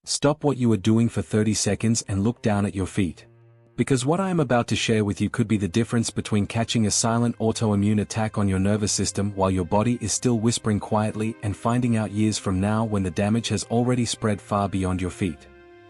Stop what you are doing for 30 seconds and look down at your feet. Because what I am about to share with you could be the difference between catching a silent autoimmune attack on your nervous system while your body is still whispering quietly and finding out years from now when the damage has already spread far beyond your feet.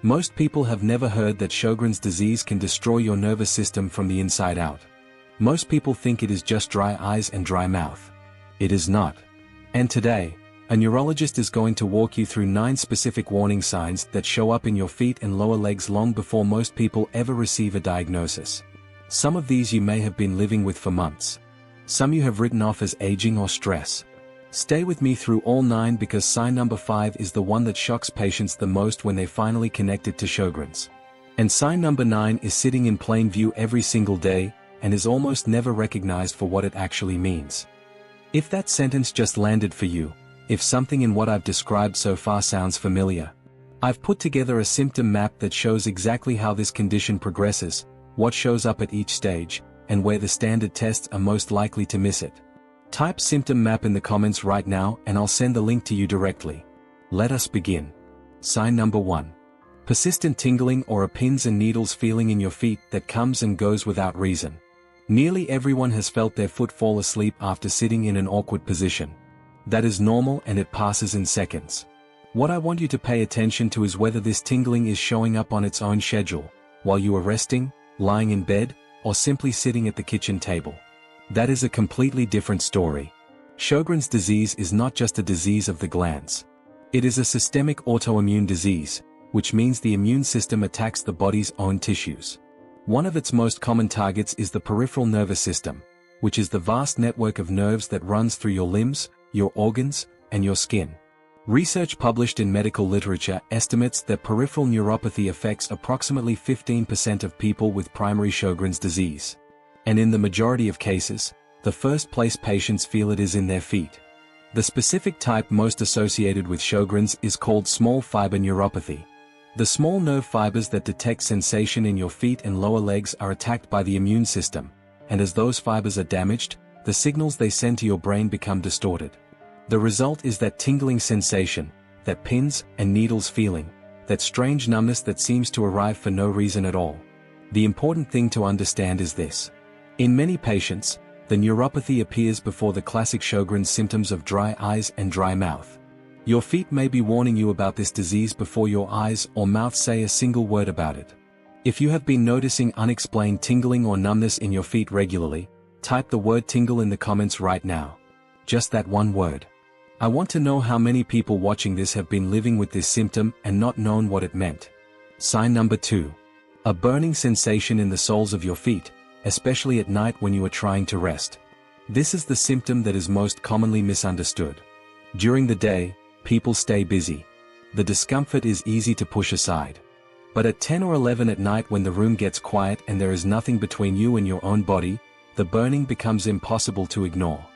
Most people have never heard that Sjogren's disease can destroy your nervous system from the inside out. Most people think it is just dry eyes and dry mouth. It is not. And today, a neurologist is going to walk you through 9 specific warning signs that show up in your feet and lower legs long before most people ever receive a diagnosis. Some of these you may have been living with for months. Some you have written off as aging or stress. Stay with me through all 9 because sign number 5 is the one that shocks patients the most when they finally connect it to Sjogren's. And sign number 9 is sitting in plain view every single day, and is almost never recognized for what it actually means. If that sentence just landed for you, if something in what I've described so far sounds familiar, I've put together a symptom map that shows exactly how this condition progresses, what shows up at each stage, and where the standard tests are most likely to miss it. Type symptom map in the comments right now and I'll send the link to you directly. Let us begin. Sign number 1. Persistent tingling or a pins and needles feeling in your feet that comes and goes without reason. Nearly everyone has felt their foot fall asleep after sitting in an awkward position. That is normal and it passes in seconds. What I want you to pay attention to is whether this tingling is showing up on its own schedule, while you are resting, lying in bed, or simply sitting at the kitchen table. That is a completely different story. Sjogren's disease is not just a disease of the glands. It is a systemic autoimmune disease, which means the immune system attacks the body's own tissues. One of its most common targets is the peripheral nervous system, which is the vast network of nerves that runs through your limbs, your organs, and your skin. Research published in medical literature estimates that peripheral neuropathy affects approximately 15% of people with primary Sjogren's disease. And in the majority of cases, the first place patients feel it is in their feet. The specific type most associated with Sjogren's is called small fiber neuropathy. The small nerve fibers that detect sensation in your feet and lower legs are attacked by the immune system, and as those fibers are damaged, the signals they send to your brain become distorted. The result is that tingling sensation, that pins and needles feeling, that strange numbness that seems to arrive for no reason at all. The important thing to understand is this. In many patients, the neuropathy appears before the classic Sjogren's symptoms of dry eyes and dry mouth. Your feet may be warning you about this disease before your eyes or mouth say a single word about it. If you have been noticing unexplained tingling or numbness in your feet regularly, type the word tingle in the comments right now. Just that one word. I want to know how many people watching this have been living with this symptom and not known what it meant. Sign number 2. A burning sensation in the soles of your feet, especially at night when you are trying to rest. This is the symptom that is most commonly misunderstood. During the day, people stay busy. The discomfort is easy to push aside. But at 10 or 11 at night when the room gets quiet and there is nothing between you and your own body, the burning becomes impossible to ignore.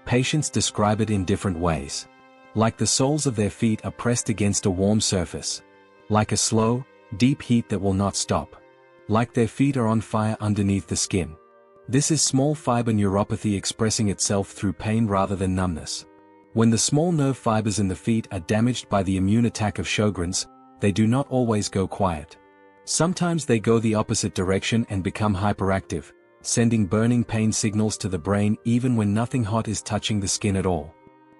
Patients describe it in different ways. Like the soles of their feet are pressed against a warm surface. Like a slow, deep heat that will not stop. Like their feet are on fire underneath the skin. This is small fiber neuropathy expressing itself through pain rather than numbness. When the small nerve fibers in the feet are damaged by the immune attack of Sjogren's, they do not always go quiet. Sometimes they go the opposite direction and become hyperactive, sending burning pain signals to the brain even when nothing hot is touching the skin at all.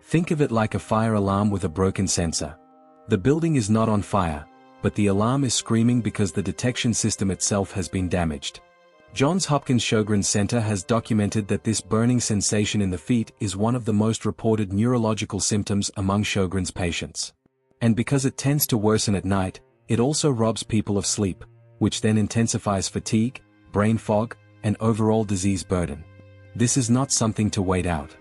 Think of it like a fire alarm with a broken sensor. The building is not on fire, but the alarm is screaming because the detection system itself has been damaged. Johns Hopkins Sjogren Center has documented that this burning sensation in the feet is one of the most reported neurological symptoms among Sjogren's patients. And because it tends to worsen at night, it also robs people of sleep, which then intensifies fatigue, brain fog, and overall disease burden. This is not something to wait out.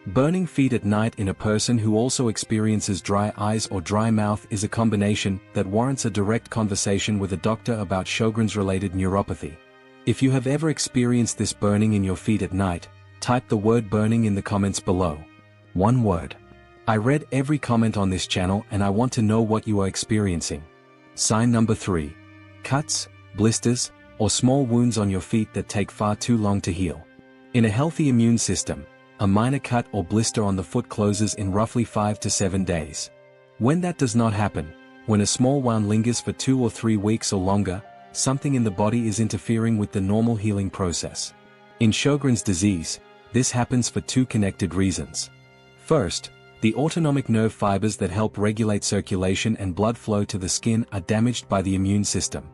Burning feet at night in a person who also experiences dry eyes or dry mouth is a combination that warrants a direct conversation with a doctor about Sjogren's-related neuropathy. If you have ever experienced this burning in your feet at night, type the word burning in the comments below. One word. I read every comment on this channel and I want to know what you are experiencing. Sign number 3. Cuts, blisters, or small wounds on your feet that take far too long to heal. In a healthy immune system, a minor cut or blister on the foot closes in roughly 5 to 7 days. When that does not happen, When a small wound lingers for 2 or 3 weeks or longer, something in the body is interfering with the normal healing process. In Sjogren's disease, this happens for 2 connected reasons. First, the autonomic nerve fibers that help regulate circulation and blood flow to the skin are damaged by the immune system.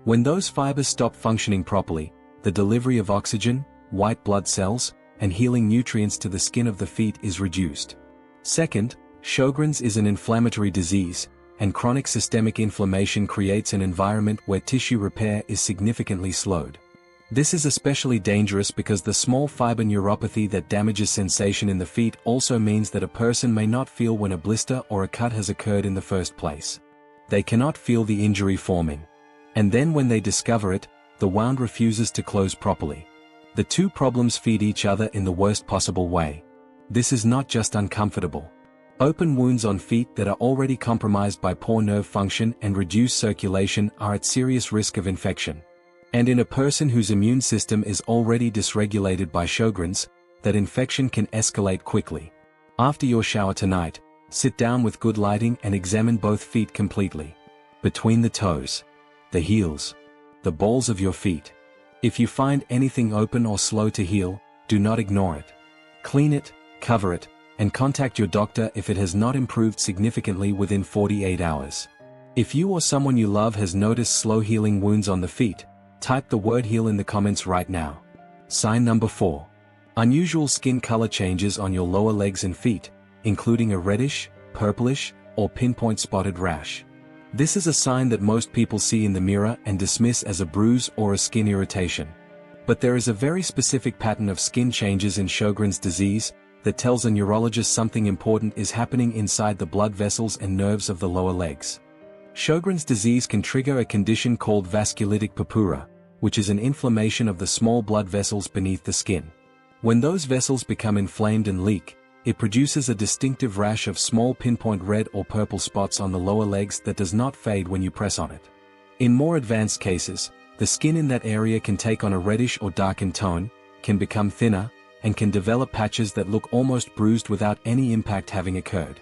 When those fibers stop functioning properly, the delivery of oxygen, white blood cells, and healing nutrients to the skin of the feet is reduced. Second, Sjogren's is an inflammatory disease, and chronic systemic inflammation creates an environment where tissue repair is significantly slowed. This is especially dangerous because the small fiber neuropathy that damages sensation in the feet also means that a person may not feel when a blister or a cut has occurred in the first place. They cannot feel the injury forming. And then when they discover it, the wound refuses to close properly. The 2 problems feed each other in the worst possible way. This is not just uncomfortable. Open wounds on feet that are already compromised by poor nerve function and reduced circulation are at serious risk of infection. And in a person whose immune system is already dysregulated by Sjogren's, that infection can escalate quickly. After your shower tonight, sit down with good lighting and examine both feet completely. Between the toes, the heels, the balls of your feet. If you find anything open or slow to heal, do not ignore it. Clean it, cover it, and contact your doctor if it has not improved significantly within 48 hours. If you or someone you love has noticed slow healing wounds on the feet, type the word heal in the comments right now. Sign number 4. Unusual skin color changes on your lower legs and feet, including a reddish, purplish, or pinpoint spotted rash. This is a sign that most people see in the mirror and dismiss as a bruise or a skin irritation. But there is a very specific pattern of skin changes in Sjogren's disease that tells a neurologist something important is happening inside the blood vessels and nerves of the lower legs. Sjogren's disease can trigger a condition called vasculitic purpura, which is an inflammation of the small blood vessels beneath the skin. When those vessels become inflamed and leak, it produces a distinctive rash of small pinpoint red or purple spots on the lower legs that does not fade when you press on it. In more advanced cases, the skin in that area can take on a reddish or darkened tone, can become thinner, and can develop patches that look almost bruised without any impact having occurred.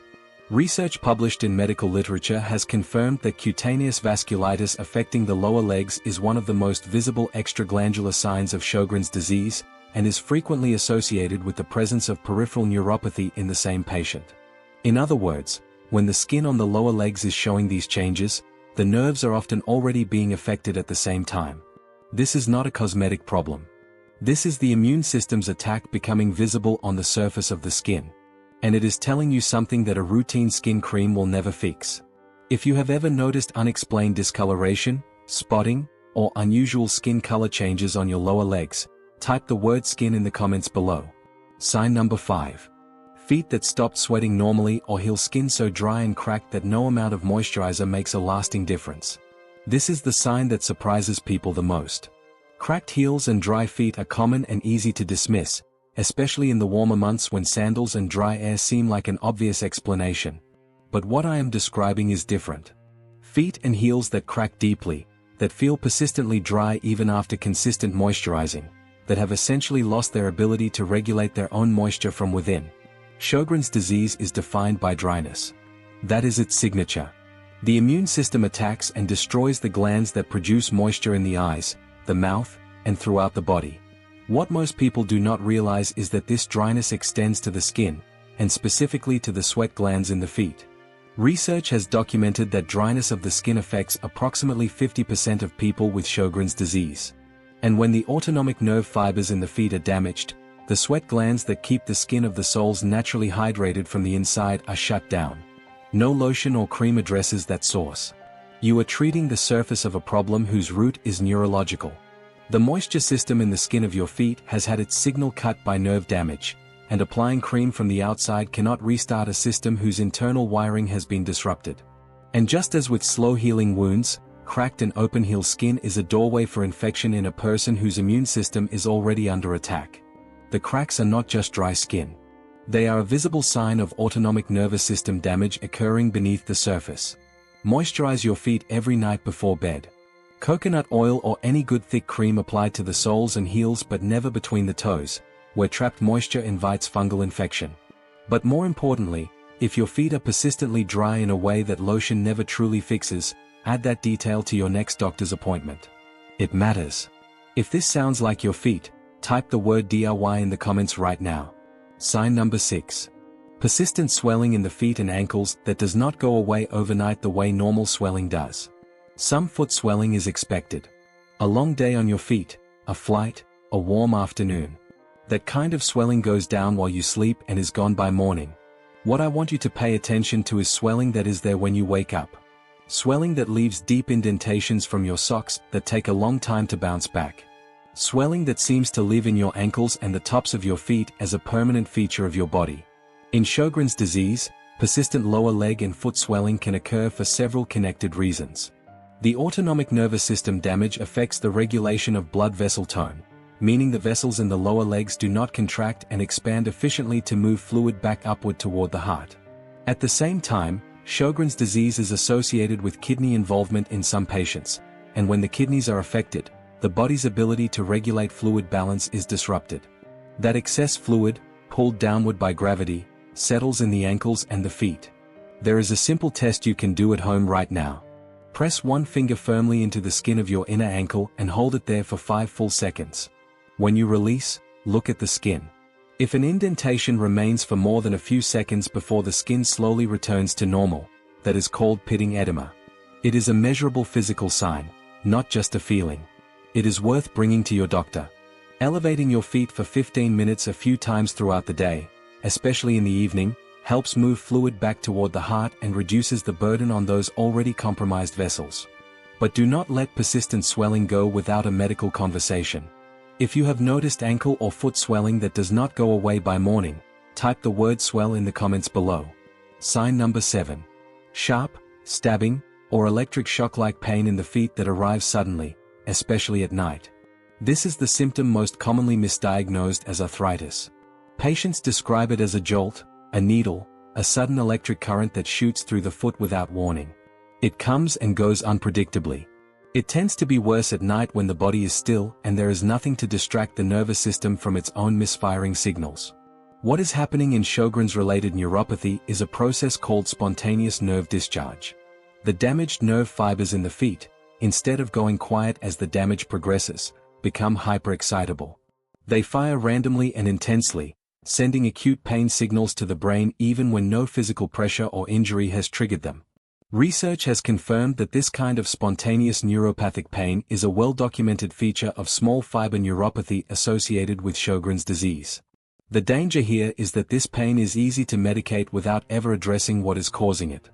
Research published in medical literature has confirmed that cutaneous vasculitis affecting the lower legs is one of the most visible extraglandular signs of Sjogren's disease, and is frequently associated with the presence of peripheral neuropathy in the same patient. In other words, when the skin on the lower legs is showing these changes, the nerves are often already being affected at the same time. This is not a cosmetic problem. This is the immune system's attack becoming visible on the surface of the skin. And it is telling you something that a routine skin cream will never fix. If you have ever noticed unexplained discoloration, spotting, or unusual skin color changes on your lower legs, type the word skin in the comments below. Sign number 5. Feet that stopped sweating normally or heal skin so dry and cracked that no amount of moisturizer makes a lasting difference. This is the sign that surprises people the most. Cracked heels and dry feet are common and easy to dismiss, especially in the warmer months when sandals and dry air seem like an obvious explanation. But what I am describing is different. Feet and heels that crack deeply, that feel persistently dry even after consistent moisturizing, that have essentially lost their ability to regulate their own moisture from within. Sjogren's disease is defined by dryness. That is its signature. The immune system attacks and destroys the glands that produce moisture in the eyes, the mouth, and throughout the body. What most people do not realize is that this dryness extends to the skin, and specifically to the sweat glands in the feet. Research has documented that dryness of the skin affects approximately 50% of people with Sjogren's disease. And when the autonomic nerve fibers in the feet are damaged, the sweat glands that keep the skin of the soles naturally hydrated from the inside are shut down. No lotion or cream addresses that source. You are treating the surface of a problem whose root is neurological. The moisture system in the skin of your feet has had its signal cut by nerve damage, and applying cream from the outside cannot restart a system whose internal wiring has been disrupted. And just as with slow-healing wounds, cracked and open-heal skin is a doorway for infection in a person whose immune system is already under attack. The cracks are not just dry skin. They are a visible sign of autonomic nervous system damage occurring beneath the surface. Moisturize your feet every night before bed. Coconut oil or any good thick cream applied to the soles and heels but never between the toes, where trapped moisture invites fungal infection. But more importantly, If your feet are persistently dry in a way that lotion never truly fixes, add that detail to your next doctor's appointment. It matters. If this sounds like your feet, type the word DIY in the comments right now. Sign number 6. Persistent swelling in the feet and ankles that does not go away overnight the way normal swelling does. Some foot swelling is expected. A long day on your feet, a flight, a warm afternoon. That kind of swelling goes down while you sleep and is gone by morning. What I want you to pay attention to is swelling that is there when you wake up. Swelling that leaves deep indentations from your socks that take a long time to bounce back. Swelling that seems to live in your ankles and the tops of your feet as a permanent feature of your body. In Sjogren's disease, persistent lower leg and foot swelling can occur for several connected reasons. The autonomic nervous system damage affects the regulation of blood vessel tone, meaning the vessels in the lower legs do not contract and expand efficiently to move fluid back upward toward the heart. At the same time, Sjogren's disease is associated with kidney involvement in some patients, and when the kidneys are affected, the body's ability to regulate fluid balance is disrupted. That excess fluid, pulled downward by gravity, settles in the ankles and the feet. There is a simple test you can do at home right now. Press one finger firmly into the skin of your inner ankle and hold it there for 5 full seconds. When you release, look at the skin. If an indentation remains for more than a few seconds before the skin slowly returns to normal, that is called pitting edema. It is a measurable physical sign, not just a feeling. It is worth bringing to your doctor. Elevating your feet for 15 minutes a few times throughout the day, especially in the evening, helps move fluid back toward the heart and reduces the burden on those already compromised vessels. But do not let persistent swelling go without a medical conversation. If you have noticed ankle or foot swelling that does not go away by morning, type the word swell in the comments below. Sign number 7. Sharp, stabbing, or electric shock-like pain in the feet that arrives suddenly, especially at night. This is the symptom most commonly misdiagnosed as arthritis. Patients describe it as a jolt, a needle, a sudden electric current that shoots through the foot without warning. It comes and goes unpredictably. It tends to be worse at night when the body is still and there is nothing to distract the nervous system from its own misfiring signals. What is happening in Sjogren's related neuropathy is a process called spontaneous nerve discharge. The damaged nerve fibers in the feet, instead of going quiet as the damage progresses, become hyperexcitable. They fire randomly and intensely, sending acute pain signals to the brain even when no physical pressure or injury has triggered them. Research has confirmed that this kind of spontaneous neuropathic pain is a well-documented feature of small fiber neuropathy associated with Sjogren's disease. The danger here is that this pain is easy to medicate without ever addressing what is causing it.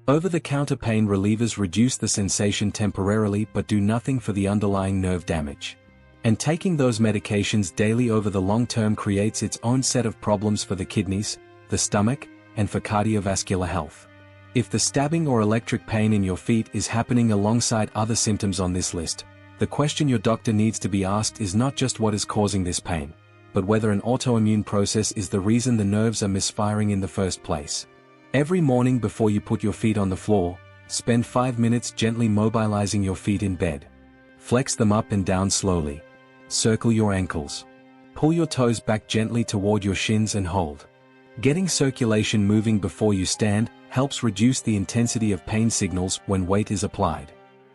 Over-the-counter pain relievers reduce the sensation temporarily but do nothing for the underlying nerve damage. And taking those medications daily over the long term creates its own set of problems for the kidneys, the stomach, and for cardiovascular health. If the stabbing or electric pain in your feet is happening alongside other symptoms on this list, the question your doctor needs to be asked is not just what is causing this pain, but whether an autoimmune process is the reason the nerves are misfiring in the first place. Every morning before you put your feet on the floor, spend 5 minutes gently mobilizing your feet in bed. Flex them up and down slowly. Circle your ankles. Pull your toes back gently toward your shins and hold. Getting circulation moving before you stand helps reduce the intensity of pain signals when weight is applied.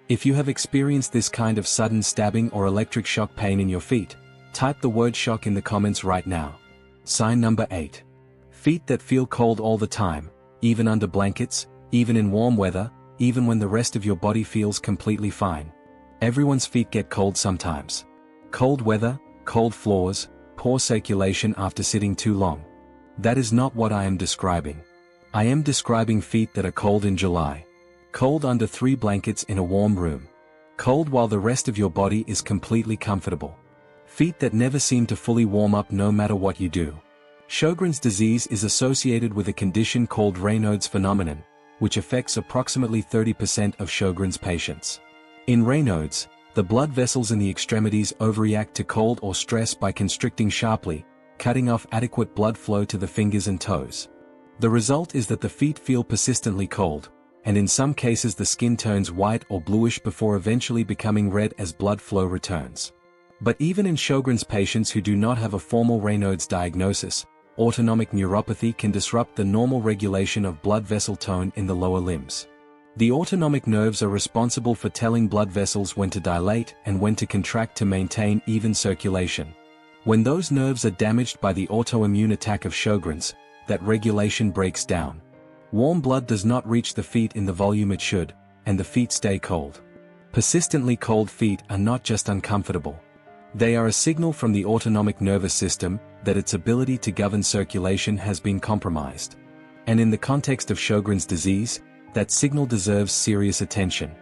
If you have experienced this kind of sudden stabbing or electric shock pain in your feet, type the word shock in the comments right now. Sign number 8. Feet that feel cold all the time, even under blankets, even in warm weather, even when the rest of your body feels completely fine. Everyone's feet get cold sometimes. Cold weather, cold floors, poor circulation after sitting too long. That is not what I am describing. I am describing feet that are cold in July. Cold under 3 blankets in a warm room. Cold while the rest of your body is completely comfortable. Feet that never seem to fully warm up no matter what you do. Sjogren's disease is associated with a condition called Raynaud's phenomenon, which affects approximately 30% of Sjogren's patients. In Raynaud's, the blood vessels in the extremities overreact to cold or stress by constricting sharply, cutting off adequate blood flow to the fingers and toes. The result is that the feet feel persistently cold, and in some cases the skin turns white or bluish before eventually becoming red as blood flow returns. But even in Sjogren's patients who do not have a formal Raynaud's diagnosis, autonomic neuropathy can disrupt the normal regulation of blood vessel tone in the lower limbs. The autonomic nerves are responsible for telling blood vessels when to dilate and when to contract to maintain even circulation. When those nerves are damaged by the autoimmune attack of Sjogren's, that regulation breaks down. Warm blood does not reach the feet in the volume it should, and the feet stay cold. Persistently cold feet are not just uncomfortable. They are a signal from the autonomic nervous system that its ability to govern circulation has been compromised. And in the context of Sjogren's disease, that signal deserves serious attention.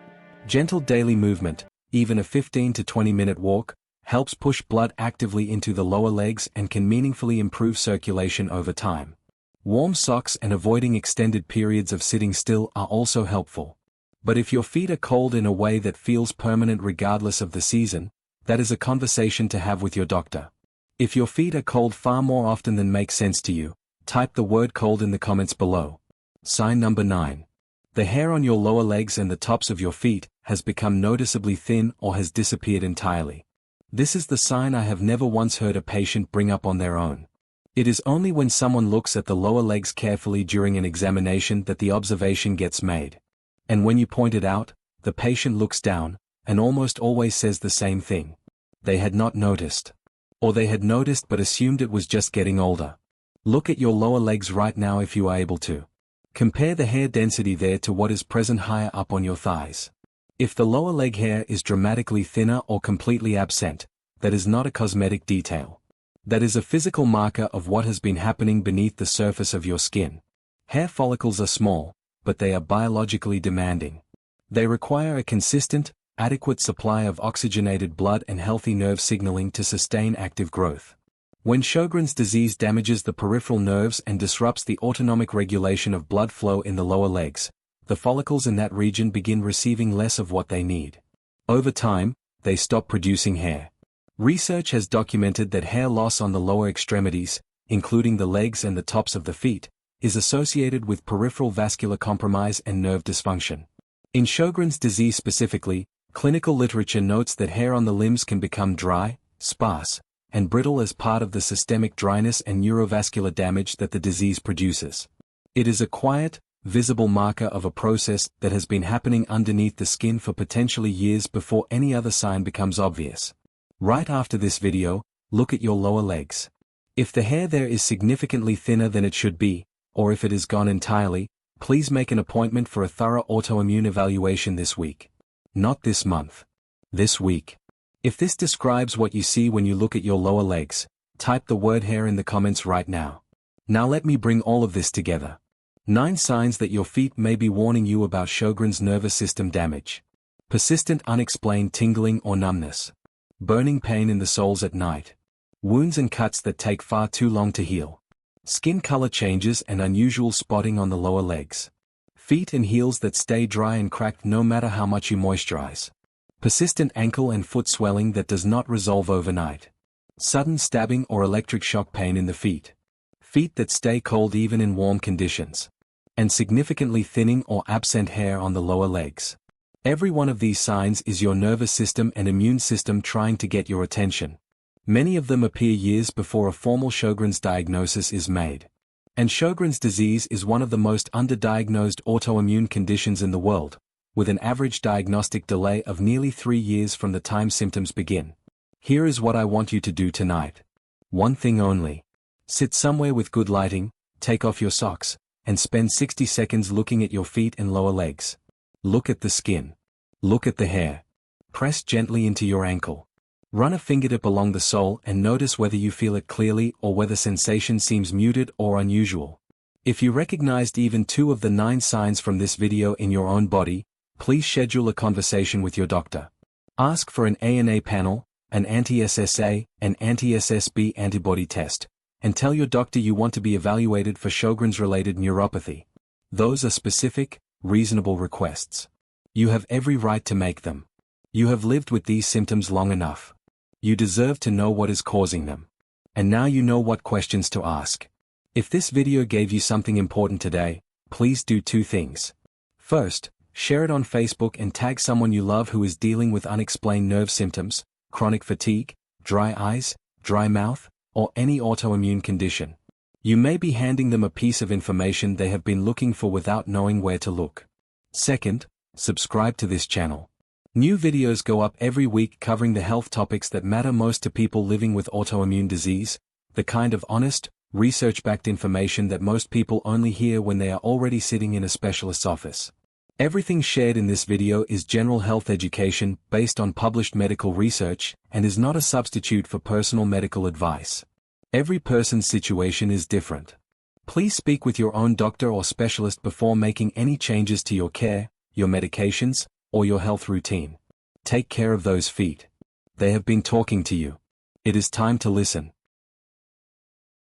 Gentle daily movement, even a 15 to 20-minute walk, helps push blood actively into the lower legs and can meaningfully improve circulation over time. Warm socks and avoiding extended periods of sitting still are also helpful. But if your feet are cold in a way that feels permanent regardless of the season, that is a conversation to have with your doctor. If your feet are cold far more often than makes sense to you, type the word cold in the comments below. Sign number 9. The hair on your lower legs and the tops of your feet has become noticeably thin or has disappeared entirely. This is the sign I have never once heard a patient bring up on their own. It is only when someone looks at the lower legs carefully during an examination that the observation gets made. And when you point it out, the patient looks down, and almost always says the same thing. They had not noticed. Or they had noticed but assumed it was just getting older. Look at your lower legs right now if you are able to. Compare the hair density there to what is present higher up on your thighs. If the lower leg hair is dramatically thinner or completely absent, that is not a cosmetic detail. That is a physical marker of what has been happening beneath the surface of your skin. Hair follicles are small, but they are biologically demanding. They require a consistent, adequate supply of oxygenated blood and healthy nerve signaling to sustain active growth. When Sjogren's disease damages the peripheral nerves and disrupts the autonomic regulation of blood flow in the lower legs, the follicles in that region begin receiving less of what they need. Over time, they stop producing hair. Research has documented that hair loss on the lower extremities, including the legs and the tops of the feet, is associated with peripheral vascular compromise and nerve dysfunction. In Sjogren's disease specifically, clinical literature notes that hair on the limbs can become dry, sparse, and brittle as part of the systemic dryness and neurovascular damage that the disease produces. It is a quiet, visible marker of a process that has been happening underneath the skin for potentially years before any other sign becomes obvious. Right after this video, look at your lower legs. If the hair there is significantly thinner than it should be, or if it is gone entirely, please make an appointment for a thorough autoimmune evaluation this week. Not this month. This week. If this describes what you see when you look at your lower legs, type the word hair in the comments right now. Now let me bring all of this together. 9 signs that your feet may be warning you about Sjogren's nervous system damage. Persistent unexplained tingling or numbness. Burning pain in the soles at night. Wounds and cuts that take far too long to heal. Skin color changes and unusual spotting on the lower legs. Feet and heels that stay dry and cracked no matter how much you moisturize. Persistent ankle and foot swelling that does not resolve overnight. Sudden stabbing or electric shock pain in the feet. Feet that stay cold even in warm conditions. And significantly thinning or absent hair on the lower legs. Every one of these signs is your nervous system and immune system trying to get your attention. Many of them appear years before a formal Sjogren's diagnosis is made. And Sjogren's disease is one of the most underdiagnosed autoimmune conditions in the world, with an average diagnostic delay of nearly 3 years from the time symptoms begin. Here is what I want you to do tonight. One thing only. Sit somewhere with good lighting, take off your socks, and spend 60 seconds looking at your feet and lower legs. Look at the skin. Look at the hair. Press gently into your ankle. Run a fingertip along the sole and notice whether you feel it clearly or whether sensation seems muted or unusual. If you recognized even 2 of the 9 signs from this video in your own body, please schedule a conversation with your doctor. Ask for an ANA panel, an anti-SSA, and anti-SSB antibody test, and tell your doctor you want to be evaluated for Sjogren's-related neuropathy. Those are specific, reasonable requests. You have every right to make them. You have lived with these symptoms long enough. You deserve to know what is causing them. And now you know what questions to ask. If this video gave you something important today, please do 2 things. First, share it on Facebook and tag someone you love who is dealing with unexplained nerve symptoms, chronic fatigue, dry eyes, dry mouth, or any autoimmune condition. You may be handing them a piece of information they have been looking for without knowing where to look. Second, subscribe to this channel. New videos go up every week covering the health topics that matter most to people living with autoimmune disease, the kind of honest, research-backed information that most people only hear when they are already sitting in a specialist's office. Everything shared in this video is general health education based on published medical research and is not a substitute for personal medical advice. Every person's situation is different. Please speak with your own doctor or specialist before making any changes to your care, your medications, or your health routine. Take care of those feet. They have been talking to you. It is time to listen.